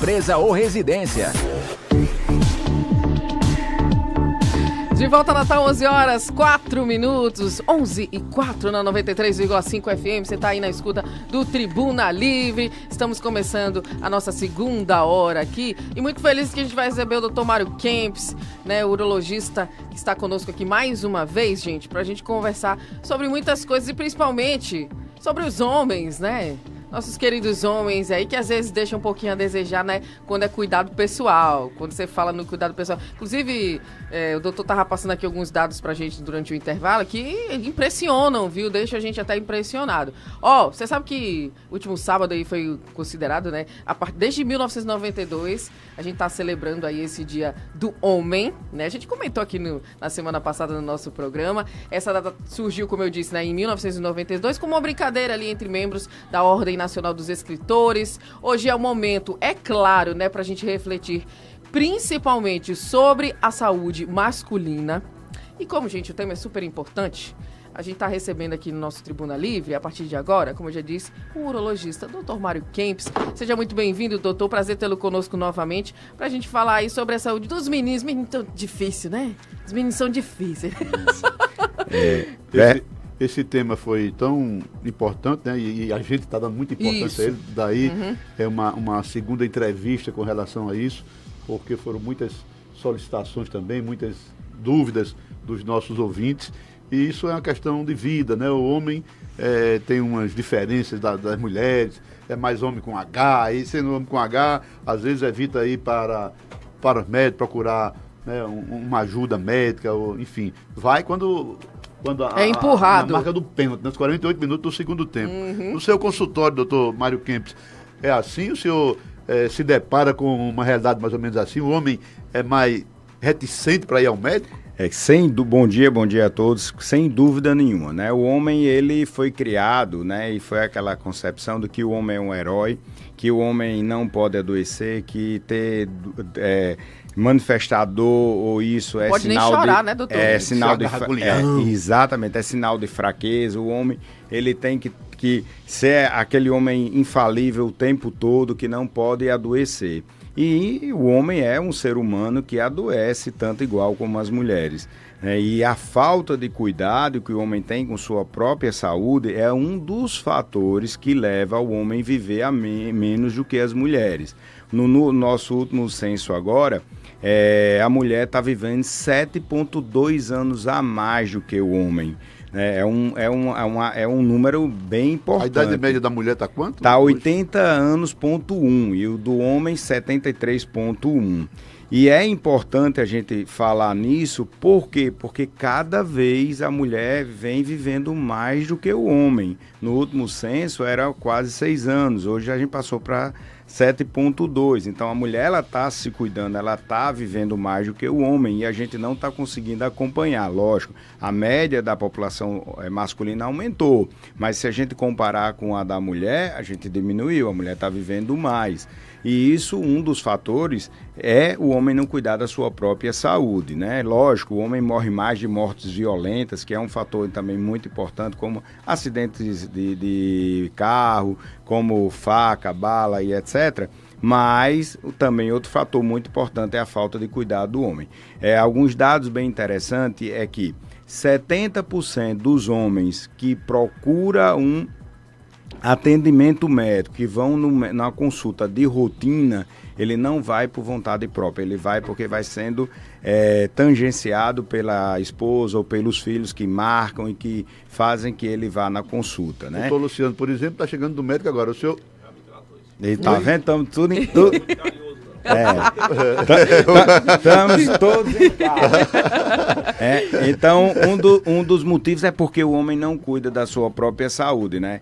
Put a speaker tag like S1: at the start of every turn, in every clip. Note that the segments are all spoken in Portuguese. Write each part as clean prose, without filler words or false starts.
S1: empresa ou residência.
S2: De volta, Natal, 11 horas, 4 minutos, 11 e 4 na 93,5 FM. Você está aí na escuta do Tribuna Livre. Estamos começando a nossa segunda hora aqui. E muito feliz que a gente vai receber o Dr. Mário Kempis, né, urologista, que está conosco aqui mais uma vez, gente, para a gente conversar sobre muitas coisas e principalmente sobre os homens, né? Nossos queridos homens aí, que às vezes deixam um pouquinho a desejar, né? Quando é cuidado pessoal, quando você fala no cuidado pessoal. Inclusive, o doutor tava passando aqui alguns dados pra gente durante o intervalo que impressionam, viu? Deixa a gente até impressionado. Você sabe que o último sábado aí foi considerado, né? Desde 1992, a gente tá celebrando aí esse dia do homem, né? A gente comentou aqui na semana passada no nosso programa. Essa data surgiu, como eu disse, né? Em 1992, como uma brincadeira ali entre membros da Ordem Nacional dos Escritores. Hoje é o momento, é claro, né, pra gente refletir principalmente sobre a saúde masculina. E como, gente, o tema é super importante, a gente tá recebendo aqui no nosso Tribuna Livre, a partir de agora, como eu já disse, o urologista, Dr. Mário Kempis. Seja muito bem-vindo, doutor. Prazer tê-lo conosco novamente, pra gente falar aí sobre a saúde dos meninos. Meninos tão difícil, né? Os meninos são difíceis.
S3: Esse tema foi tão importante, né? E a gente está dando muita importância a ele. Daí é uma segunda entrevista com relação a isso, porque foram muitas solicitações também, muitas dúvidas dos nossos ouvintes. E isso é uma questão de vida, né? O homem tem umas diferenças das mulheres, é mais homem com H, e sendo homem com H, às vezes evita ir para os médicos, procurar, né, uma ajuda médica, ou, enfim, vai quando
S2: é empurrado.
S3: A marca do pênalti, nos 48 minutos do segundo tempo. No seu consultório, doutor Mário Kempis, é assim? O senhor se depara com uma realidade mais ou menos assim? O homem é mais reticente para ir ao médico?
S4: Bom dia a todos, sem dúvida nenhuma, né? O homem, ele foi criado, né? E foi aquela concepção de que o homem é um herói, que o homem não pode adoecer, que ter manifestar dor ou isso é
S2: pode
S4: sinal
S2: nem chorar, né, doutor?
S4: É sinal de exatamente, é sinal de fraqueza. O homem, ele tem que ser aquele homem infalível o tempo todo, que não pode adoecer. E o homem é um ser humano que adoece tanto igual como as mulheres. E a falta de cuidado que o homem tem com sua própria saúde é um dos fatores que leva o homem a viver a menos do que as mulheres. No nosso último censo agora, a mulher está vivendo 7,2 anos a mais do que o homem. É um número bem importante.
S3: A idade média da mulher está quanto?
S4: Está 80 anos,1 e o do homem 73,1. E é importante a gente falar nisso, por quê? Porque cada vez a mulher vem vivendo mais do que o homem. No último censo era quase 6 anos, hoje a gente passou para 7,2. Então a mulher, ela está se cuidando, ela está vivendo mais do que o homem e a gente não está conseguindo acompanhar. Lógico, a média da população masculina aumentou, mas se a gente comparar com a da mulher, a gente diminuiu, a mulher está vivendo mais. E isso, um dos fatores é o homem não cuidar da sua própria saúde, né? Lógico, o homem morre mais de mortes violentas, que é um fator também muito importante, como acidentes de carro, como faca, bala e etc. Mas também outro fator muito importante é a falta de cuidado do homem. Alguns dados bem interessantes é que 70% dos homens que procuram um atendimento médico, que vão na consulta de rotina, ele não vai por vontade própria, ele vai porque vai sendo tangenciado pela esposa ou pelos filhos que marcam e que fazem que ele vá na consulta, né?
S3: O doutor Luciano, por exemplo, está chegando do médico agora, o senhor...
S4: Ele tá vendo? Estamos tudo em tudo. Estamos todos em casa. Então, um dos motivos é porque o homem não cuida da sua própria saúde, né?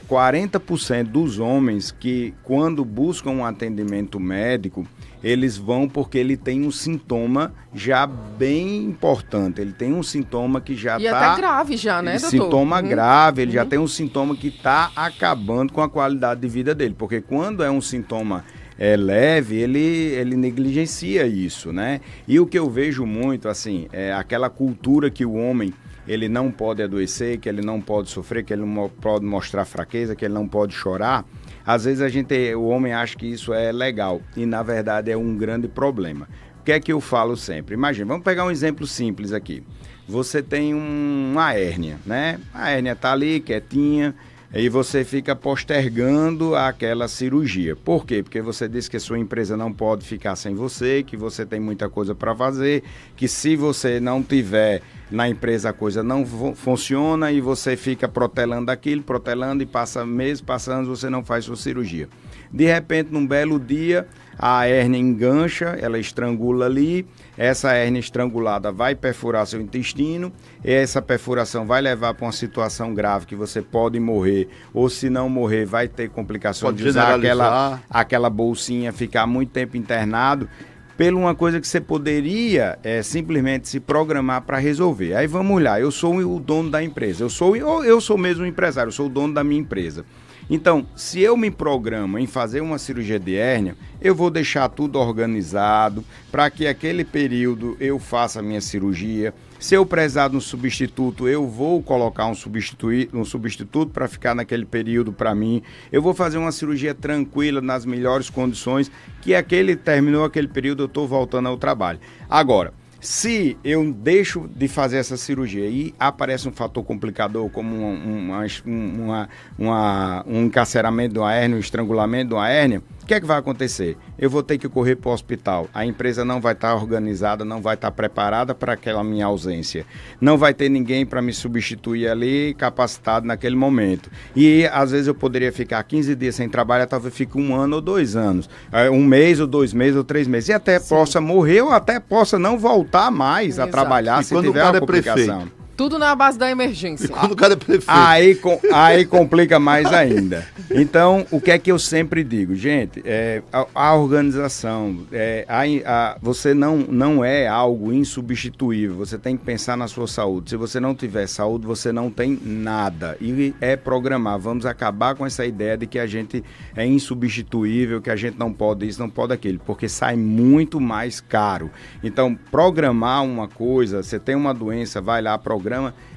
S4: 40% dos homens que, quando buscam um atendimento médico, eles vão porque ele tem um sintoma já bem importante. Ele tem um sintoma que já está...
S2: E até grave já, né, doutor?
S4: Sintoma grave, ele já tem um sintoma que está acabando com a qualidade de vida dele. Porque quando é um sintoma leve, ele negligencia isso, né? E o que eu vejo muito, assim, é aquela cultura que o homem, ele não pode adoecer, que ele não pode sofrer, que ele não pode mostrar fraqueza, que ele não pode chorar. Às vezes o homem acha que isso é legal e na verdade é um grande problema. O que é que eu falo sempre? Imagina, vamos pegar um exemplo simples aqui. Você tem uma hérnia, né? A hérnia está ali, quietinha, e você fica postergando aquela cirurgia. Por quê? Porque você disse que a sua empresa não pode ficar sem você, que você tem muita coisa para fazer, que se você não tiver na empresa a coisa não funciona e você fica protelando aquilo, protelando e passa meses, passa anos, você não faz sua cirurgia. De repente, num belo dia, a hérnia engancha, ela estrangula ali, essa hérnia estrangulada vai perfurar seu intestino, essa perfuração vai levar para uma situação grave que você pode morrer, ou se não morrer vai ter complicações de usar aquela bolsinha, ficar muito tempo internado, pela uma coisa que você poderia simplesmente se programar para resolver. Aí vamos lá, eu sou o dono da empresa, eu sou mesmo um empresário, eu sou o dono da minha empresa. Então, se eu me programo em fazer uma cirurgia de hérnia, eu vou deixar tudo organizado para que aquele período eu faça a minha cirurgia. Se eu precisar de um substituto, eu vou colocar um substituto para ficar naquele período para mim. Eu vou fazer uma cirurgia tranquila, nas melhores condições, que terminou aquele período, eu estou voltando ao trabalho. Agora, se eu deixo de fazer essa cirurgia e aparece um fator complicador como um encarceramento de uma hérnia, um estrangulamento de uma hérnia, o que é que vai acontecer? Eu vou ter que correr para o hospital. A empresa não vai estar organizada, não vai estar preparada para aquela minha ausência. Não vai ter ninguém para me substituir ali, capacitado naquele momento. E às vezes eu poderia ficar 15 dias sem trabalhar, talvez fique 1 ano ou 2 anos. 1 mês ou 2 meses ou 3 meses. E até possa morrer ou até possa não voltar mais a trabalhar se tiver uma complicação.
S2: Tudo na base da emergência.
S3: Quando o cara é prefeito.
S4: Aí complica mais ainda. Então, o que é que eu sempre digo? Gente, a organização, você não é algo insubstituível. Você tem que pensar na sua saúde. Se você não tiver saúde, você não tem nada. E programar. Vamos acabar com essa ideia de que a gente é insubstituível, que a gente não pode isso, não pode aquilo. Porque sai muito mais caro. Então, programar uma coisa, você tem uma doença, vai lá, programa.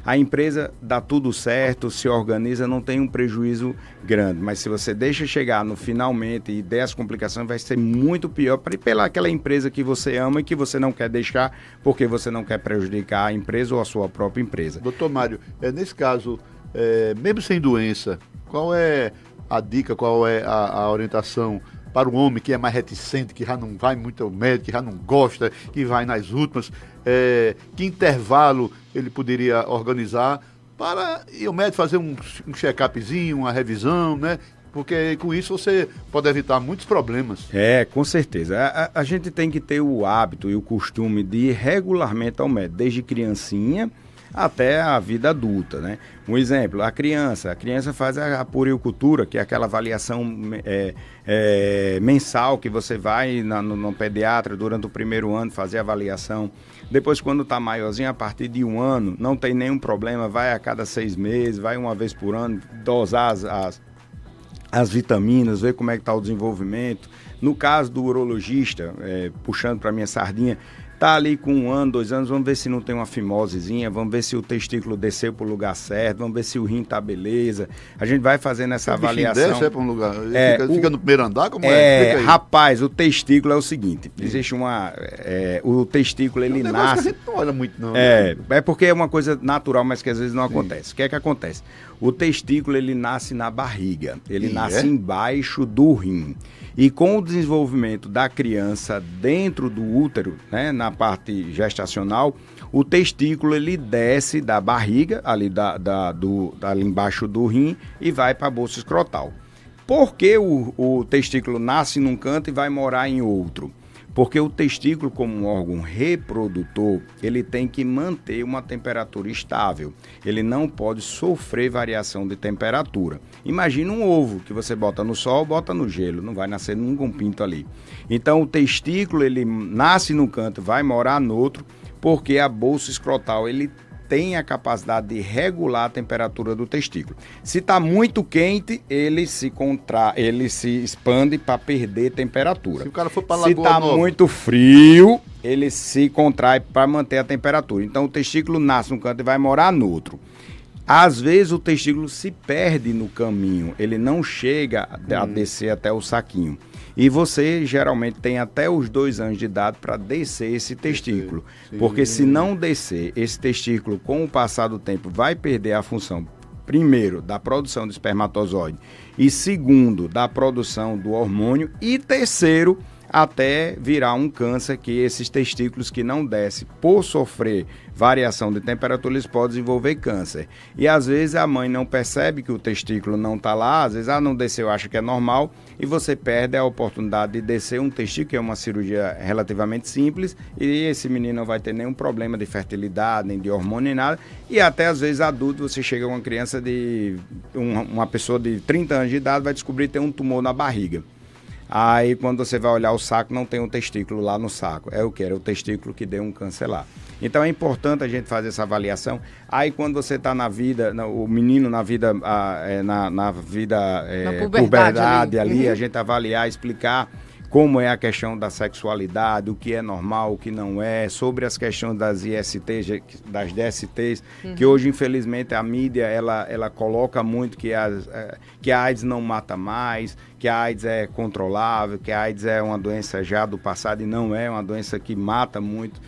S4: A empresa dá tudo certo, se organiza, não tem um prejuízo grande. Mas se você deixa chegar no finalmente e der as complicações, vai ser muito pior pela aquela empresa que você ama e que você não quer deixar porque você não quer prejudicar a empresa ou a sua própria empresa.
S3: Doutor Mário, nesse caso, mesmo sem doença, qual é a dica, qual é a orientação para o homem que é mais reticente, que já não vai muito ao médico, que já não gosta, que vai nas últimas, que intervalo ele poderia organizar para ir ao médico fazer um check-upzinho, uma revisão, né? Porque com isso você pode evitar muitos problemas.
S4: Com certeza. A gente tem que ter o hábito e o costume de ir regularmente ao médico, desde criancinha até a vida adulta, né? Um exemplo, a criança faz a puericultura, que é aquela avaliação mensal que você vai no pediatra durante o primeiro ano fazer a avaliação. Depois, quando está maiorzinho, a partir de 1 ano, não tem nenhum problema, vai a cada 6 meses, vai uma vez por ano, dosar as vitaminas, ver como é que está o desenvolvimento. No caso do urologista, puxando para a minha sardinha, tá ali com 1 ano, 2 anos, vamos ver se não tem uma fimosezinha, vamos ver se o testículo desceu para o lugar certo, vamos ver se o rim tá beleza. A gente vai fazendo essa avaliação.
S3: Desce para um lugar, fica no primeiro andar, como é?
S4: Rapaz, o testículo é o seguinte, existe o testículo, ele nasce...
S3: Que a gente não olha muito, não.
S4: É porque é uma coisa natural, mas que às vezes não acontece. O que é que acontece? O testículo, ele nasce na barriga, ele nasce embaixo do rim. E com o desenvolvimento da criança dentro do útero, né, na parte gestacional, o testículo ele desce da barriga, ali ali embaixo do rim, e vai para a bolsa escrotal. Por que o testículo nasce num canto e vai morar em outro? Porque o testículo, como um órgão reprodutor, ele tem que manter uma temperatura estável. Ele não pode sofrer variação de temperatura. Imagina um ovo que você bota no sol, bota no gelo, não vai nascer nunca um pinto ali. Então o testículo, ele nasce num canto, vai morar no outro, porque a bolsa escrotal, ele tem a capacidade de regular a temperatura do testículo. Se está muito quente, ele se expande para perder temperatura.
S3: Se o cara for para Lagoa
S4: Nova, muito frio, ele se contrai para manter a temperatura. Então o testículo nasce num canto e vai morar no outro. Às vezes o testículo se perde no caminho, ele não chega a descer até o saquinho. E você geralmente tem até os 2 anos de idade para descer esse testículo. Porque se não descer, esse testículo, com o passar do tempo, vai perder a função, primeiro, da produção do espermatozoide, e segundo, da produção do hormônio, e terceiro, até virar um câncer, que esses testículos que não descem por sofrer variação de temperatura, eles podem desenvolver câncer. E às vezes a mãe não percebe que o testículo não está lá, às vezes não desceu, acha que é normal, e você perde a oportunidade de descer um testículo, que é uma cirurgia relativamente simples, e esse menino não vai ter nenhum problema de fertilidade, nem de hormônio, nem nada, e até às vezes adulto, você chega com uma criança uma pessoa de 30 anos de idade, vai descobrir que tem um tumor na barriga. Aí, quando você vai olhar o saco, não tem um testículo lá no saco. É o que? Era o testículo que deu um câncer lá. Então, é importante a gente fazer essa avaliação. Aí, quando você está na vida, o menino na vida, na puberdade ali, a gente avaliar, explicar como é a questão da sexualidade, o que é normal, o que não é, sobre as questões das ISTs, das DSTs, que hoje, infelizmente, a mídia, ela coloca muito que a AIDS não mata mais, que a AIDS é controlável, que a AIDS é uma doença já do passado e não é uma doença que mata muito.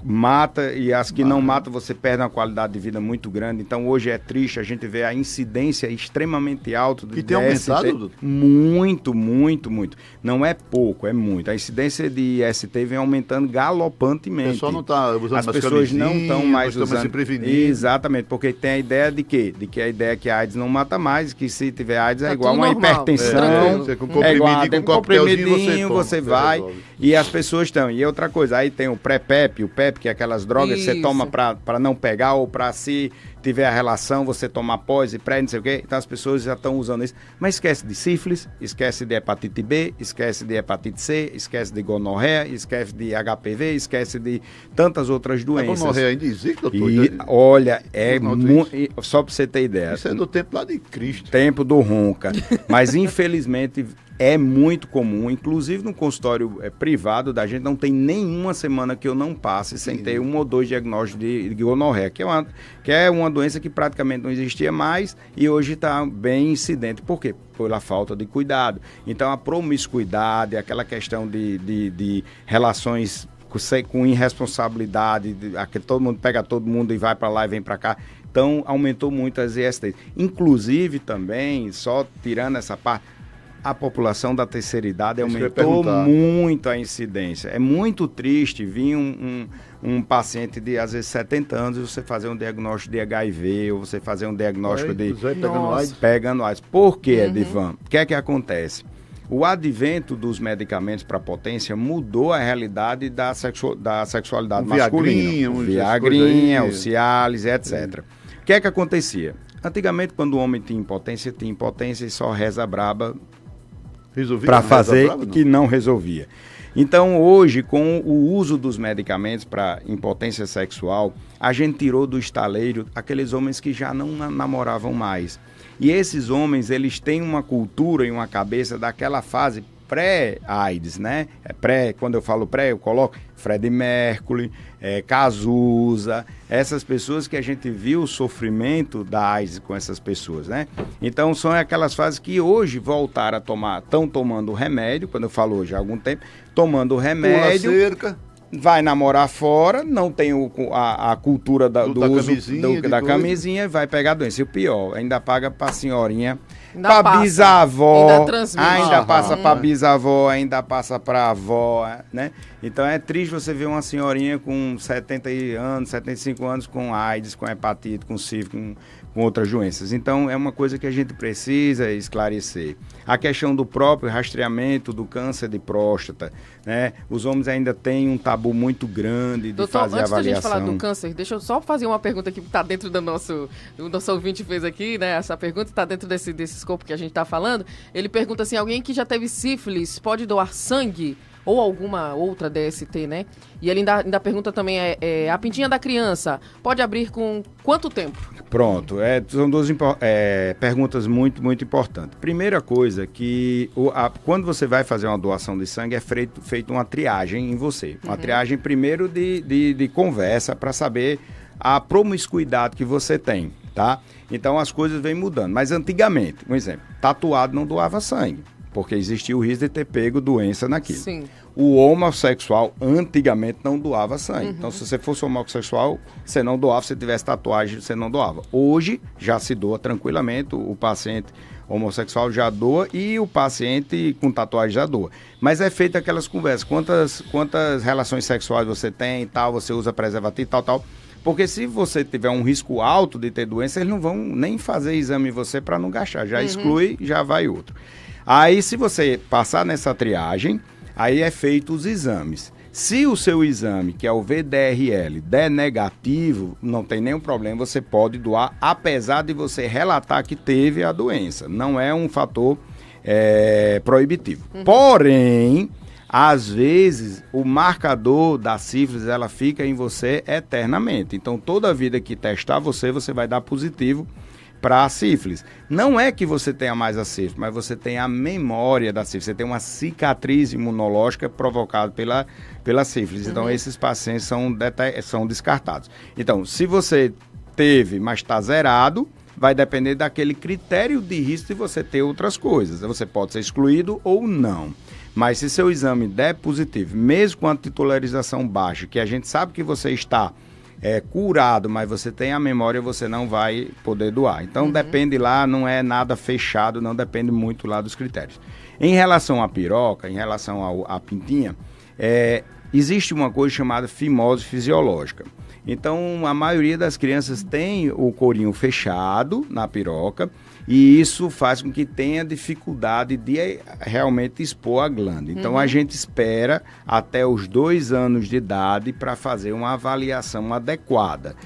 S4: Mata, e as que não matam, você perde uma qualidade de vida muito grande. Então hoje é triste a gente ver a incidência extremamente alta de DST.
S3: E tem aumentado, doutor?
S4: Muito, muito, muito. Não é pouco, é muito. A incidência de IST vem aumentando galopantemente. O
S3: pessoal não está usando
S4: as pessoas não estão mais usando.
S3: Se prevenindo.
S4: Exatamente, porque tem a ideia de quê? De que a ideia é que a AIDS não mata mais, que se tiver AIDS
S2: tá
S4: igual uma hipertensão.
S3: É igual
S4: tem um comprimidinho, você vai.
S3: Resolve.
S4: E as pessoas estão. E outra coisa, aí tem o pré-PEP, o PEP, que é aquelas drogas que você toma para não pegar, ou para se tiver a relação, você toma pós e pré, não sei o quê. Então as pessoas já estão usando isso. Mas esquece de sífilis, esquece de hepatite B, esquece de hepatite C, esquece de gonorreia, esquece de HPV, esquece de tantas outras doenças.
S3: A gonorreia ainda existe, doutor?
S4: E olha, só para você ter ideia.
S3: Isso é do tempo lá de Cristo.
S4: Tempo do Ronca. Mas infelizmente é muito comum, inclusive no consultório privado da gente, não tem nenhuma semana que eu não passe sem ter 1 ou 2 diagnósticos de gonorreia, que é uma doença que praticamente não existia mais e hoje está bem incidente. Por quê? Pela falta de cuidado. Então a promiscuidade, aquela questão de relações com irresponsabilidade, que todo mundo pega todo mundo e vai para lá e vem para cá. Então aumentou muito as ISTs. Inclusive também, só tirando essa parte, a população da terceira idade aumentou muito a incidência. É muito triste vir um paciente de, às vezes, 70 anos e você fazer um diagnóstico de HIV, ou você fazer um diagnóstico pegando AIDS. Por quê, Edivan? O que é que acontece? O advento dos medicamentos para potência mudou a realidade da sexualidade masculina. O Viagrinha, o Cialis, etc. O que é que acontecia? Antigamente, quando o homem tinha impotência e só reza braba para fazer que não resolvia. Então, hoje, com o uso dos medicamentos para impotência sexual, a gente tirou do estaleiro aqueles homens que já não namoravam mais. E esses homens, eles têm uma cultura e uma cabeça daquela fase pré-AIDS, né? Quando eu falo pré, eu coloco Freddie Mercury, Cazuza, essas pessoas que a gente viu o sofrimento da AIDS com essas pessoas, né? Então são aquelas fases que hoje voltaram a tomar, estão tomando remédio, quando eu falo hoje há algum tempo, tomando remédio,
S3: pula cerca,
S4: vai namorar fora, não tem a cultura do uso da camisinha, vai pegar a doença. E o pior, ainda paga para a senhorinha, para bisavó, ainda passa para bisavó, ainda passa para avó, né? Então é triste você ver uma senhorinha com 70 anos, 75 anos com AIDS, com hepatite, com sífilis, com outras doenças. Então é uma coisa que a gente precisa esclarecer. A questão do próprio rastreamento do câncer de próstata, né? Os homens ainda têm um tabu muito grande de fazer avaliação. Antes da gente falar do câncer, deixa eu só fazer uma pergunta aqui que está dentro do nosso ouvinte fez aqui, né? Essa pergunta está dentro desse escopo que a gente está falando. Ele pergunta assim, alguém que já teve sífilis pode doar sangue? Ou alguma outra DST, né? E ele ainda pergunta também, a pintinha da criança pode abrir com quanto tempo? Pronto, são 2 perguntas muito, muito importantes. Primeira coisa, que quando você vai fazer uma doação de sangue, é feita uma triagem em você. Uma triagem primeiro de conversa para saber a promiscuidade que você tem. tá? Então as coisas vêm mudando. Mas antigamente, um exemplo, tatuado não doava sangue, porque existia o risco de ter pego doença naquilo.
S2: Sim.
S4: O homossexual antigamente não doava sangue. Então, se você fosse homossexual, você não doava. Se tivesse tatuagem, você não doava. Hoje, já se doa tranquilamente. O paciente homossexual já doa e o paciente com tatuagem já doa. Mas é feita aquelas conversas. Quantas relações sexuais você tem e tal, você usa preservativo e tal. Porque se você tiver um risco alto de ter doença, eles não vão nem fazer exame em você para não gastar. Já exclui, já vai outro. Aí, se você passar nessa triagem, aí é feito os exames. Se o seu exame, que é o VDRL, der negativo, não tem nenhum problema, você pode doar, apesar de você relatar que teve a doença. Não é um fator proibitivo. Porém, às vezes, o marcador da sífilis, ela fica em você eternamente. Então, toda vida que testar você vai dar positivo para a sífilis. Não é que você tenha mais a sífilis, mas você tem a memória da sífilis. Você tem uma cicatriz imunológica provocada pela sífilis. Então, esses pacientes são descartados. Então, se você teve, mas está zerado, vai depender daquele critério de risco de você ter outras coisas. Você pode ser excluído ou não. Mas se seu exame der positivo, mesmo com a titularização baixa, que a gente sabe que você está curado, mas você tem a memória, você não vai poder doar. Então, depende lá, não é nada fechado, não depende muito lá dos critérios. Em relação à piroca, em relação à pintinha, existe uma coisa chamada fimose fisiológica. Então, a maioria das crianças tem o corinho fechado na piroca e isso faz com que tenha dificuldade de realmente expor a glândula. Então, a gente espera até os 2 anos de idade para fazer uma avaliação adequada.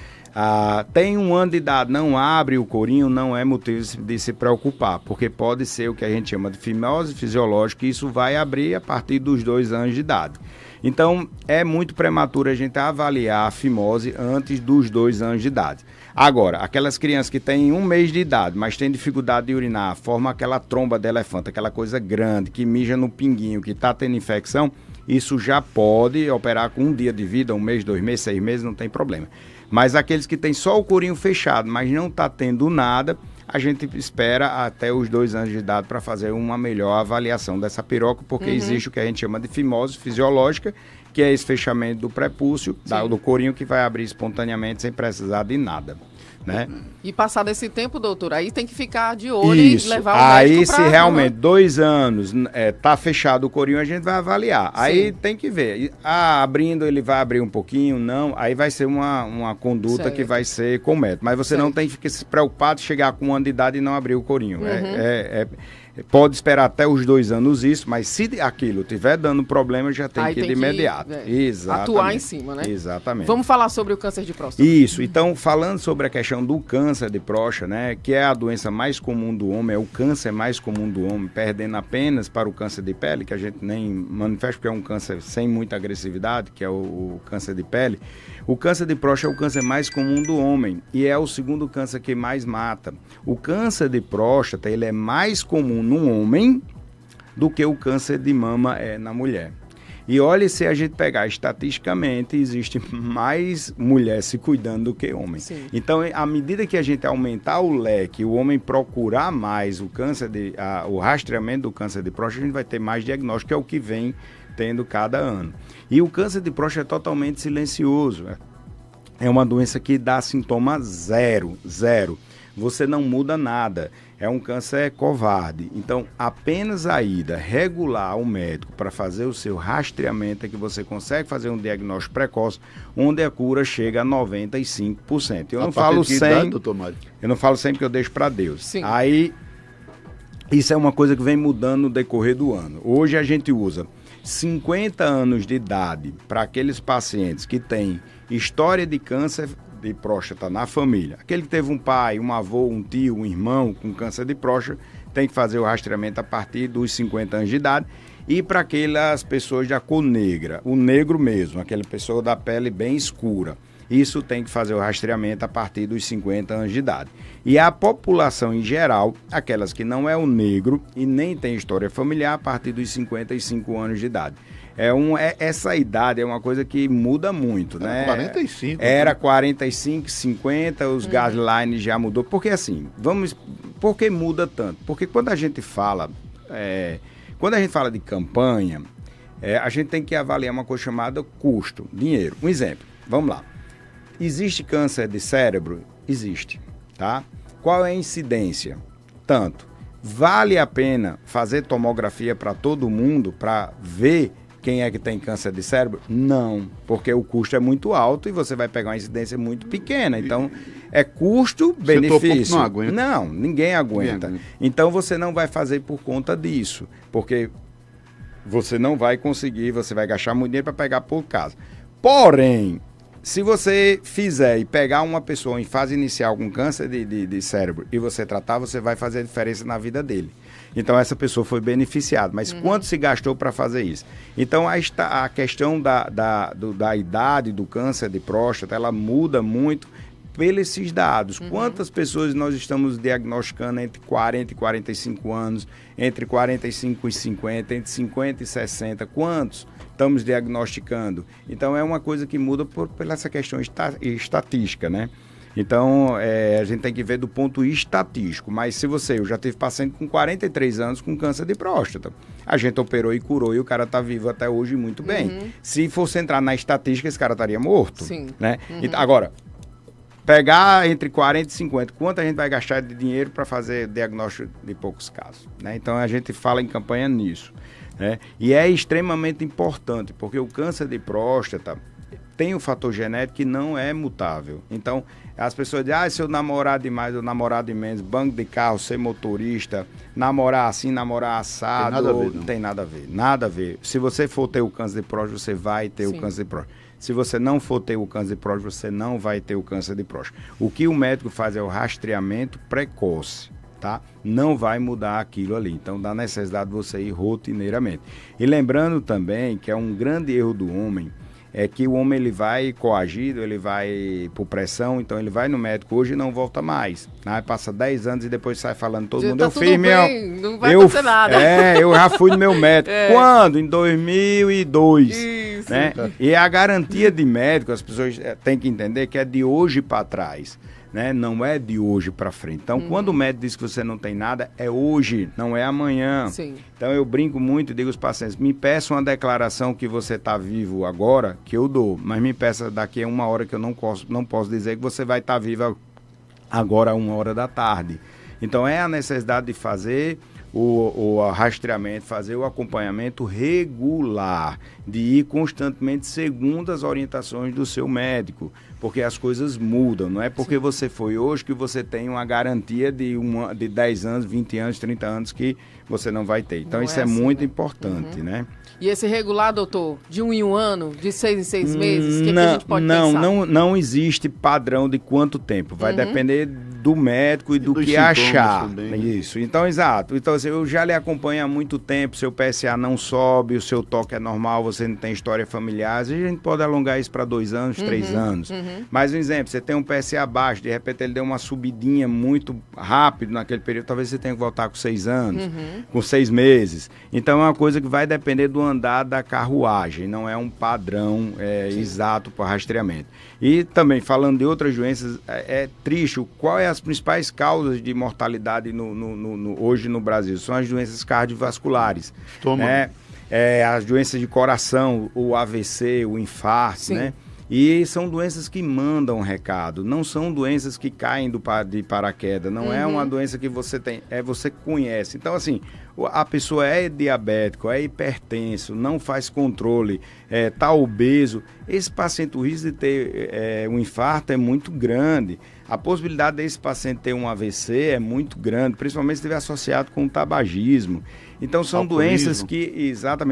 S4: Tem 1 ano de idade, não abre o corinho, não é motivo de se preocupar, porque pode ser o que a gente chama de fimose fisiológica e isso vai abrir a partir dos 2 anos de idade. Então, é muito prematuro a gente avaliar a fimose antes dos 2 anos de idade. Agora, aquelas crianças que têm 1 mês de idade, mas têm dificuldade de urinar, formam aquela tromba de elefante, aquela coisa grande, que mija no pinguinho, que está tendo infecção, isso já pode operar com 1 dia de vida, 1 mês, 2 meses, 6 meses, não tem problema. Mas aqueles que têm só o corinho fechado, mas não está tendo nada, a gente espera até os 2 anos de idade para fazer uma melhor avaliação dessa piroca, porque existe o que a gente chama de fimose fisiológica, que é esse fechamento do prepúcio, do corinho, que vai abrir espontaneamente sem precisar de nada, né?
S2: E passado esse tempo, doutor, aí tem que ficar de olho e levar o médico
S4: aí, se realmente 2 anos tá fechado o corinho, a gente vai avaliar. Aí tem que ver. Abrindo, ele vai abrir um pouquinho, não. Aí vai ser uma conduta que vai ser com método. Mas você não tem que ficar se preocupado de chegar com 1 ano de idade e não abrir o corinho. Pode esperar até os 2 anos isso, mas se aquilo estiver dando problema, já tem que ir de imediato. Exatamente.
S2: Atuar em cima, né?
S4: Exatamente.
S2: Vamos falar sobre o câncer de próstata.
S4: Isso. Então, falando sobre a questão do câncer de próstata, né, que é a doença mais comum do homem, é o câncer mais comum do homem, perdendo apenas para o câncer de pele, que a gente nem manifesta porque é um câncer sem muita agressividade, que é o câncer de pele. O câncer de próstata é o câncer mais comum do homem e é o 2º câncer que mais mata. O câncer de próstata, ele é mais comum no homem do que o câncer de mama é na mulher. E olha, se a gente pegar estatisticamente, existe mais mulher se cuidando do que homem. Sim. Então, à medida que a gente aumentar o leque, o homem procurar mais o câncer o rastreamento do câncer de próstata, a gente vai ter mais diagnóstico, que é o que vem tendo cada ano. E o câncer de próstata é totalmente silencioso. É uma doença que dá sintoma zero. Você não muda nada. É um câncer covarde. Então, apenas a ida regular ao médico para fazer o seu rastreamento é que você consegue fazer um diagnóstico precoce, onde a cura chega a 95%. Eu não falo 100, doutor Mário? Eu não falo 100 porque eu deixo para Deus. Sim. Aí, isso é uma coisa que vem mudando no decorrer do ano. Hoje a gente usa 50 anos de idade para aqueles pacientes que têm história de câncer de próstata na família. Aquele que teve um pai, um avô, um tio, um irmão com câncer de próstata, tem que fazer o rastreamento a partir dos 50 anos de idade. E para aquelas pessoas da cor negra, o negro mesmo, aquela pessoa da pele bem escura, isso tem que fazer o rastreamento a partir dos 50 anos de idade. E a população em geral, aquelas que não é o negro e nem tem história familiar, a partir dos 55 anos de idade. Essa idade é uma coisa que muda muito, né?
S3: 45.
S4: Era 45, 50, os guidelines já mudou. Porque assim, por que muda tanto? Porque quando a gente fala de campanha, a gente tem que avaliar uma coisa chamada custo, dinheiro. Um exemplo, vamos lá. Existe câncer de cérebro? Existe, tá? Qual é a incidência? Tanto. Vale a pena fazer tomografia para todo mundo para ver quem é que tem câncer de cérebro? Não, porque o custo é muito alto e você vai pegar uma incidência muito pequena. Então, é custo-benefício.
S3: Não aguenta.
S4: Não, ninguém aguenta. Então, você não vai fazer por conta disso, porque você não vai conseguir, você vai gastar muito dinheiro para pegar por casa. Porém, se você fizer e pegar uma pessoa em fase inicial com câncer de cérebro e você tratar, você vai fazer a diferença na vida dele. Então, essa pessoa foi beneficiada. Mas quanto se gastou para fazer isso? Então, a questão da idade do câncer de próstata, ela muda muito pelos esses dados. Quantas pessoas nós estamos diagnosticando entre 40 e 45 anos, entre 45 e 50, entre 50 e 60? Quantos estamos diagnosticando? Então, é uma coisa que muda por essa questão estatística, né? Então, a gente tem que ver do ponto estatístico. Mas eu já tive paciente com 43 anos com câncer de próstata. A gente operou e curou e o cara está vivo até hoje muito bem. Se fosse entrar na estatística, esse cara estaria morto.
S2: Sim.
S4: Né? Então, agora, pegar entre 40 e 50, quanto a gente vai gastar de dinheiro para fazer diagnóstico de poucos casos? Né? Então, a gente fala em campanha nisso. Né? E é extremamente importante, porque o câncer de próstata tem um fator genético que não é mutável. Então, as pessoas dizem, se eu namorar demais ou namorar de menos, banco de carro, ser motorista, namorar assim, namorar assado, não tem nada a ver. Nada a ver. Se você for ter o câncer de próstata, você vai ter o câncer de próstata. Se você não for ter o câncer de próstata, você não vai ter o câncer de próstata. O que o médico faz é o rastreamento precoce, tá? Não vai mudar aquilo ali. Então, dá necessidade de você ir rotineiramente. E lembrando também que é um grande erro do homem, é que o homem ele vai coagido, ele vai por pressão, então ele vai no médico hoje e não volta mais. Né? Passa 10 anos e depois sai falando todo mundo.
S2: Tá
S4: eu fiz
S2: bem, não vai acontecer nada.
S4: Eu já fui no meu médico. Quando? Em 2002.
S2: Isso.
S4: Né? E a garantia de médico, as pessoas têm que entender que é de hoje para trás. Né? Não é de hoje para frente. Então, quando o médico diz que você não tem nada, é hoje, não é amanhã.
S2: Sim.
S4: Então, eu brinco muito e digo aos pacientes, me peça uma declaração que você está vivo agora, que eu dou, mas me peça daqui a 1 hora que eu não posso dizer que você vai estar vivo agora a 1 hora da tarde. Então, é a necessidade de fazer o rastreamento, fazer o acompanhamento regular, de ir constantemente segundo as orientações do seu médico, porque as coisas mudam, não é porque você foi hoje que você tem uma garantia de 10 anos, 20 anos, 30 anos que você não vai ter. Então, isso é assim, muito importante, né?
S2: E esse regular, doutor, de 1 em 1 ano, de 6 em 6 meses, o que a gente pode pensar? Não existe padrão de quanto tempo. Vai depender do médico e do que achar.
S3: Também, né?
S4: Isso. Então, exato. Então, assim, eu já lhe acompanho há muito tempo, seu PSA não sobe, o seu toque é normal, você não tem história familiar. Às vezes a gente pode alongar isso para 2 anos, 3 anos. Mas, um exemplo, você tem um PSA baixo, de repente ele deu uma subidinha muito rápido naquele período, talvez você tenha que voltar com 6 anos, com 6 meses. Então, é uma coisa que vai depender do andar da carruagem, não é um padrão exato para rastreamento. E também, falando de outras doenças, é triste, qual é as principais causas de mortalidade hoje no Brasil? São as doenças cardiovasculares. Né? As doenças de coração, o AVC, o infarto, né? E são doenças que mandam recado, não são doenças que caem de paraquedas, não é uma doença que você tem, você conhece. Então, assim, a pessoa é diabético, é hipertenso, não faz controle, está obeso, esse paciente, o risco de ter um infarto é muito grande. A possibilidade desse paciente ter um AVC é muito grande, principalmente se estiver associado com o tabagismo. Então são doenças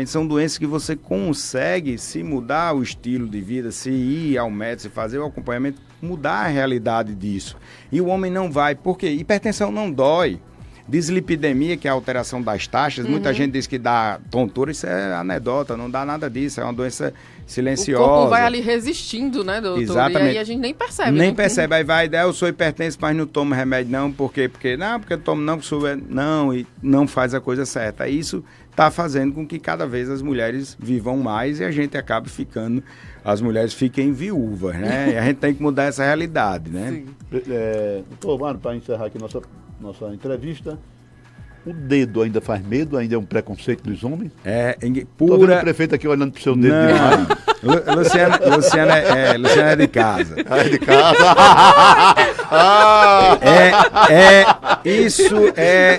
S4: são doenças que você consegue, se mudar o estilo de vida, se ir ao médico, se fazer o acompanhamento, mudar a realidade disso. E o homem não vai, porque hipertensão não dói. Dislipidemia, que é a alteração das taxas, muita gente diz que dá tontura, isso é anedota, não dá nada disso, é uma doença silenciosa.
S2: O corpo vai ali resistindo, né, doutor?
S4: Exatamente.
S2: E aí a gente nem percebe.
S4: Nem
S2: né?
S4: percebe, aí vai, eu sou hipertenso, mas não tomo remédio não, por quê? Porque eu tomo não, não, e não faz a coisa certa. Isso está fazendo com que cada vez as mulheres vivam mais e a gente acabe as mulheres fiquem viúvas, né? E a gente tem que mudar essa realidade, né?
S2: Sim.
S3: Doutor Mário, para encerrar aqui nossa entrevista, o dedo ainda faz medo? Ainda é um preconceito dos homens? Tô vendo o prefeito aqui olhando pro seu dedo demais.
S4: Luciana é de casa.
S3: É de casa?
S4: Isso é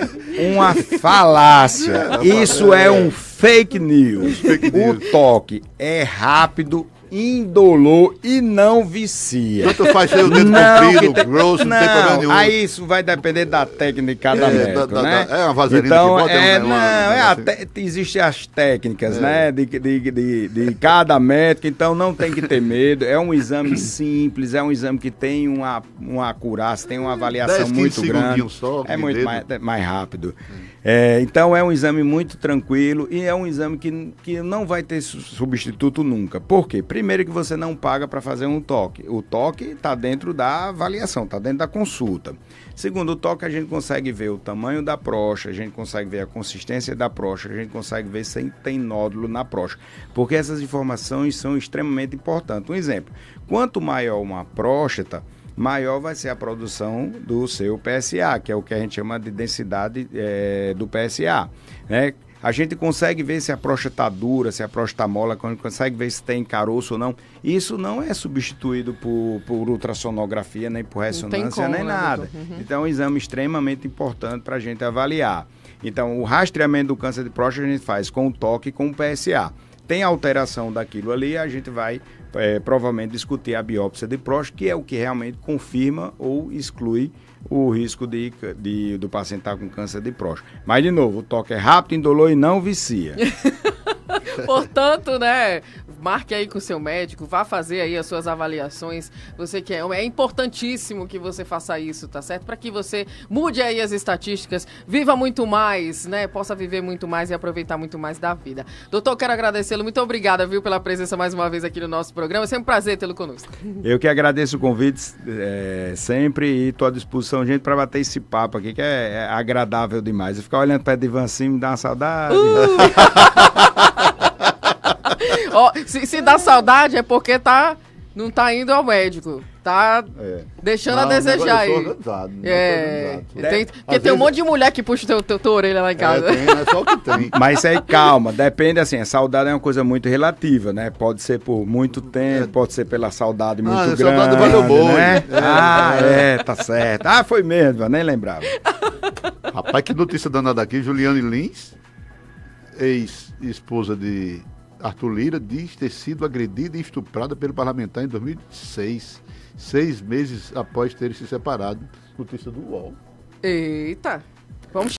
S4: uma falácia. Isso é um fake news. O toque é rápido, indolor e não vicia.
S3: Tanto faz ser o dedo comprido, grosso, não tem problema nenhum.
S4: Aí isso vai depender da técnica de cada médico, né?
S3: É uma vaselina
S4: então,
S3: que bota,
S4: existem as técnicas, né? De cada médico, então não tem que ter medo. É um exame simples, é um exame que tem uma acurácia, tem uma avaliação muito grande.
S3: Só,
S4: é muito mais rápido. Então é um exame muito tranquilo e é um exame que não vai ter substituto nunca. Por quê? Primeiro que você não paga para fazer um toque. O toque está dentro da avaliação, está dentro da consulta. Segundo, o toque a gente consegue ver o tamanho da próstata, a gente consegue ver a consistência da próstata, a gente consegue ver se tem nódulo na próstata. Porque essas informações são extremamente importantes. Um exemplo, quanto maior uma próstata, maior vai ser a produção do seu PSA, que é o que a gente chama de densidade do PSA, né? A gente consegue ver se a próstata está dura, se a próstata está mole, a gente consegue ver se tem caroço ou não. Isso não é substituído por ultrassonografia, nem por ressonância, nem nada. Uhum. Então é um exame extremamente importante para a gente avaliar. Então o rastreamento do câncer de próstata a gente faz com o toque e com o PSA. Tem alteração daquilo ali, a gente vai provavelmente discutir a biópsia de próstata, que é o que realmente confirma ou exclui o risco do paciente estar com câncer de próstata. Mas, de novo, o toque é rápido, indolor e não vicia.
S2: Portanto, né, marque aí com o seu médico, vá fazer aí as suas avaliações. Você que é importantíssimo que você faça isso, tá certo? Para que você mude aí as estatísticas, viva muito mais, né? Possa viver muito mais e aproveitar muito mais da vida. Doutor, quero agradecê-lo. Muito obrigada, viu, pela presença mais uma vez aqui no nosso programa. É sempre um prazer tê-lo conosco.
S4: Eu que agradeço o convite sempre e estou à disposição, gente, para bater esse papo aqui, que é agradável demais. Eu ficar olhando para o Divan assim me dá uma saudade.
S2: Se dá saudade é porque não tá indo ao médico. Tá deixando a desejar aí.
S3: Organizado.
S2: Porque tem um monte de mulher que puxa tua orelha lá em casa.
S3: É só o que tem.
S4: Mas aí, calma, depende assim, a saudade é uma coisa muito relativa, né? Pode ser por muito tempo, pode ser pela saudade muito grande. A saudade
S3: valeu boi, né?
S4: Tá certo. Foi mesmo, eu nem lembrava.
S3: Rapaz, que notícia danada aqui. Juliane Lins, ex-esposa de Arthur Lira, diz ter sido agredida e estuprada pelo parlamentar em 2006, 6 meses após terem se separado. Notícia do UOL.
S2: Eita, vamos